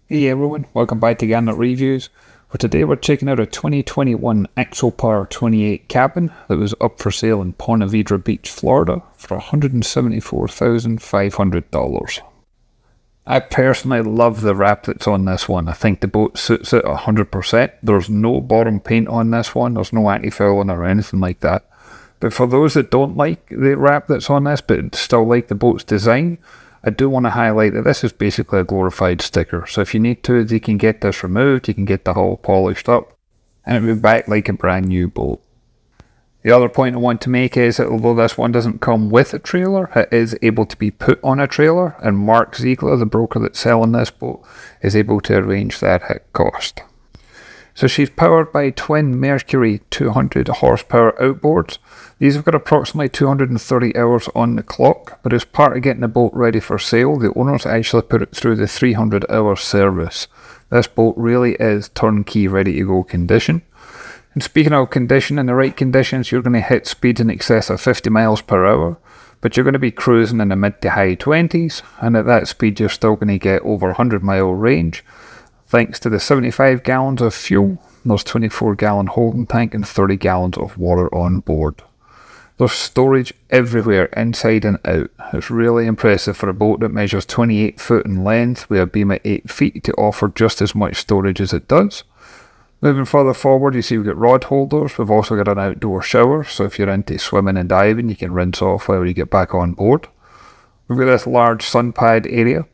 Hey everyone, welcome back to Garnock Reviews. For today we're checking out a 2021 Axopar 28 cabin that was up for sale in Ponte Vedra Beach, Florida for $174,500. I personally love the wrap that's on this one. I think the boat suits it 100%. There's no bottom paint on this one, there's no anti-fouling or anything like that. But for those that don't like the wrap that's on this but still like the boat's design, I do want to highlight that this is basically a glorified sticker. So if you need to, you can get this removed, you can get the hull polished up, and it'll be back like a brand new boat. The other point I want to make is that although this one doesn't come with a trailer, it is able to be put on a trailer, and Mark Ziegler, the broker that's selling this boat, is able to arrange that at cost. So she's powered by twin Mercury 200 horsepower outboards. These have got approximately 230 hours on the clock, but as part of getting the boat ready for sale, the owners actually put it through the 300-hour service. This boat really is turnkey, ready to go condition. And speaking of condition, in the right conditions, you're going to hit speeds in excess of 50 miles per hour, but you're going to be cruising in the mid to high 20s, and at that speed you're still going to get over 100-mile range. Thanks to the 75 gallons of fuel, there's 24-gallon holding tank and 30 gallons of water on board. There's storage everywhere, inside and out. It's really impressive for a boat that measures 28 foot in length with a beam at 8 feet to offer just as much storage as it does. Moving further forward, you see we've got rod holders. We've also got an outdoor shower, so if you're into swimming and diving, you can rinse off while you get back on board. We've got this large sun pad area.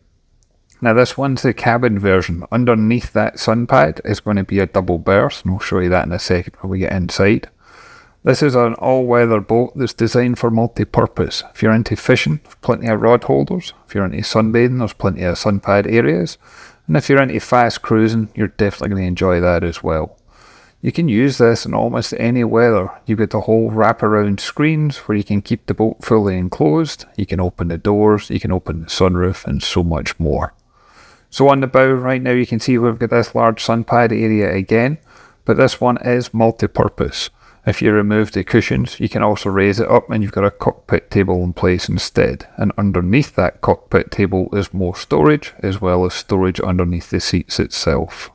Now this one's the cabin version. Underneath that sun pad is going to be a double berth, and I'll show you that in a second when we get inside. This is an all-weather boat that's designed for multi-purpose. If you're into fishing, there's plenty of rod holders. If you're into sunbathing, there's plenty of sun pad areas. And if you're into fast cruising, you're definitely going to enjoy that as well. You can use this in almost any weather. You've got the whole wraparound screens where you can keep the boat fully enclosed. You can open the doors, you can open the sunroof, and so much more. So on the bow right now you can see we've got this large sun pad area again, but this one is multi-purpose. If you remove the cushions, you can also raise it up and you've got a cockpit table in place instead. And underneath that cockpit table is more storage, as well as storage underneath the seats itself.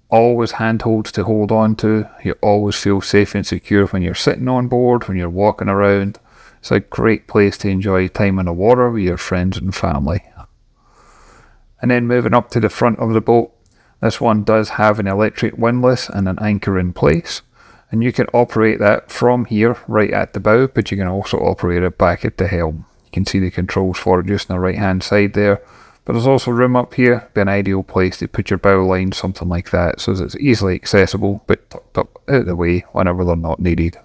Always handholds to hold on to. You always feel safe and secure when you're sitting on board, when you're walking around. It's a great place to enjoy time in the water with your friends and family. And then moving up to the front of the boat, this one does have an electric windlass and an anchor in place. And you can operate that from here right at the bow, but you can also operate it back at the helm. You can see the controls for it just on the right hand side there. But there's also room up here, be an ideal place to put your bow line, something like that, so that it's easily accessible, but tucked up out of the way whenever they're not needed.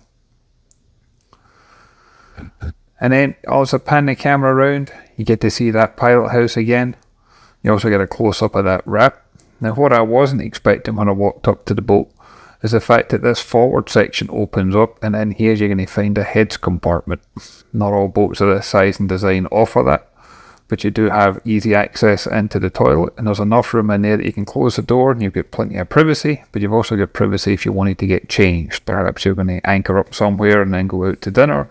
And then also pan the camera around, you get to see that pilot house again. You also get a close-up of that wrap. Now what I wasn't expecting when I walked up to the boat is the fact that this forward section opens up, and in here you're going to find a heads compartment. Not all boats of this size and design offer that, but you do have easy access into the toilet, and there's enough room in there that you can close the door and you've got plenty of privacy, but you've also got privacy if you wanted to get changed. Perhaps you're going to anchor up somewhere and then go out to dinner.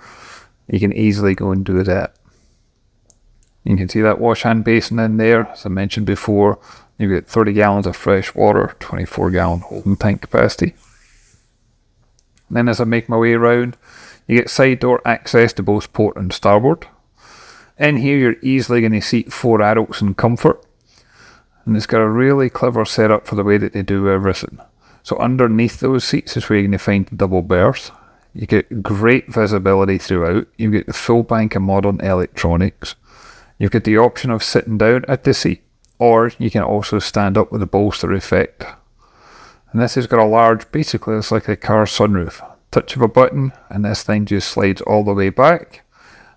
You can easily go and do that. You can see that wash hand basin in there. As I mentioned before, you've got 30 gallons of fresh water, 24-gallon holding tank capacity. And then as I make my way around, you get side door access to both port and starboard. In here you're easily going to seat 4 adults in comfort. And it's got a really clever setup for the way that they do everything. So underneath those seats is where you're going to find the double berth. You get great visibility throughout. You get the full bank of modern electronics. You've got the option of sitting down at the seat, or you can also stand up with a bolster effect. And this has got a large, basically it's like a car sunroof. Touch of a button and this thing just slides all the way back.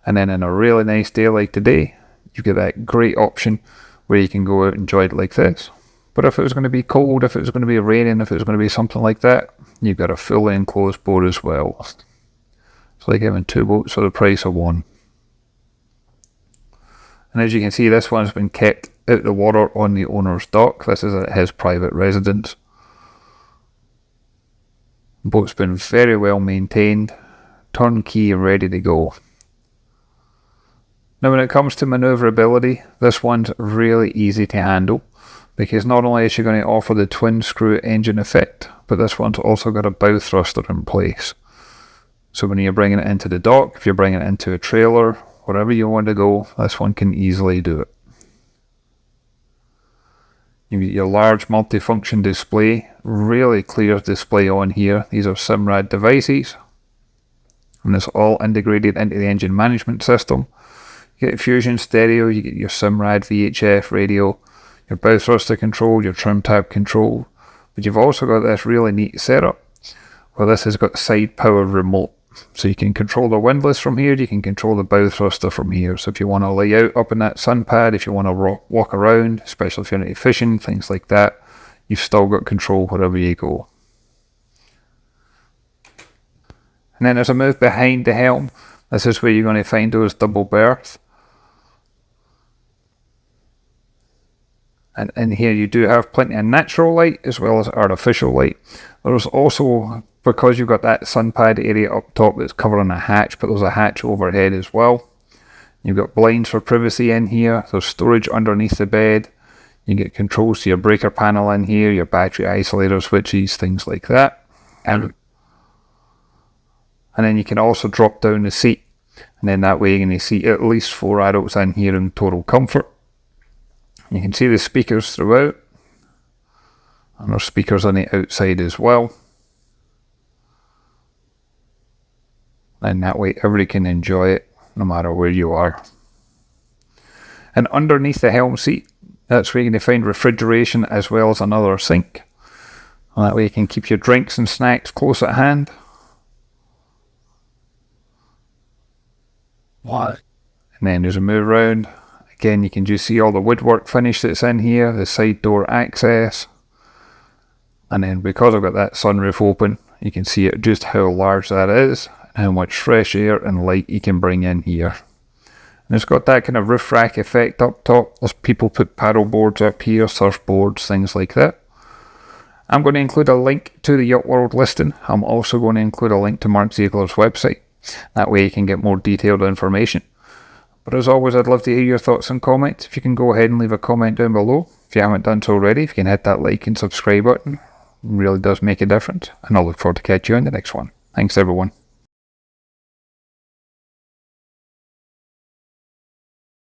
And then in a really nice day like today, you get that great option where you can go out and enjoy it like this. But if it was going to be cold, if it was going to be raining, if it was going to be something like that, you've got a fully enclosed boat as well. It's like having 2 boats for the price of 1. And as you can see, this one's been kept out of the water on the owner's dock. This is at his private residence. The boat's been very well maintained, turnkey and ready to go. Now when it comes to manoeuvrability, this one's really easy to handle. because not only is she going to offer the twin screw engine effect, but this one's also got a bow thruster in place. So when you're bringing it into the dock, if you're bringing it into a trailer, wherever you want to go, this one can easily do it. You get your large multifunction display, really clear display on here. These are Simrad devices, and it's all integrated into the engine management system. You get Fusion stereo, you get your Simrad VHF radio, your bow thruster control, your trim tab control, but you've also got this really neat setup where this has got side power remote. So you can control the windlass from here, you can control the bow thruster from here. So if you want to lay out up in that sun pad, if you want to walk around, especially if you're into fishing, things like that, you've still got control wherever you go. And then as I move behind the helm, this is where you're going to find those double berths. And in here you do have plenty of natural light as well as artificial light. There's also, because you've got that sun pad area up top that's covering a hatch, but there's a hatch overhead as well. You've got blinds for privacy in here. There's storage underneath the bed. You get controls to your breaker panel in here, your battery isolator switches, things like that. And then you can also drop down the seat, and then that way you're going to see at least 4 adults in here in total comfort. You can see the speakers throughout, and there's speakers on the outside as well. And that way everybody can enjoy it no matter where you are. And underneath the helm seat, that's where you're going to find refrigeration as well as another sink. And that way you can keep your drinks and snacks close at hand. What? And then as we move around, again you can just see all the woodwork finish that's in here, the side door access. And then because I've got that sunroof open, you can see it just how large that is, and how much fresh air and light you can bring in here. And it's got that kind of roof rack effect up top. There's people put paddle boards up here, surfboards, things like that. I'm going to include a link to the Yacht World listing. I'm also going to include a link to Mark Ziegler's website. That way you can get more detailed information. But as always, I'd love to hear your thoughts and comments. If you can go ahead and leave a comment down below. If you haven't done so already, if you can hit that like and subscribe button, it really does make a difference. And I'll look forward to catch you in the next one. Thanks everyone.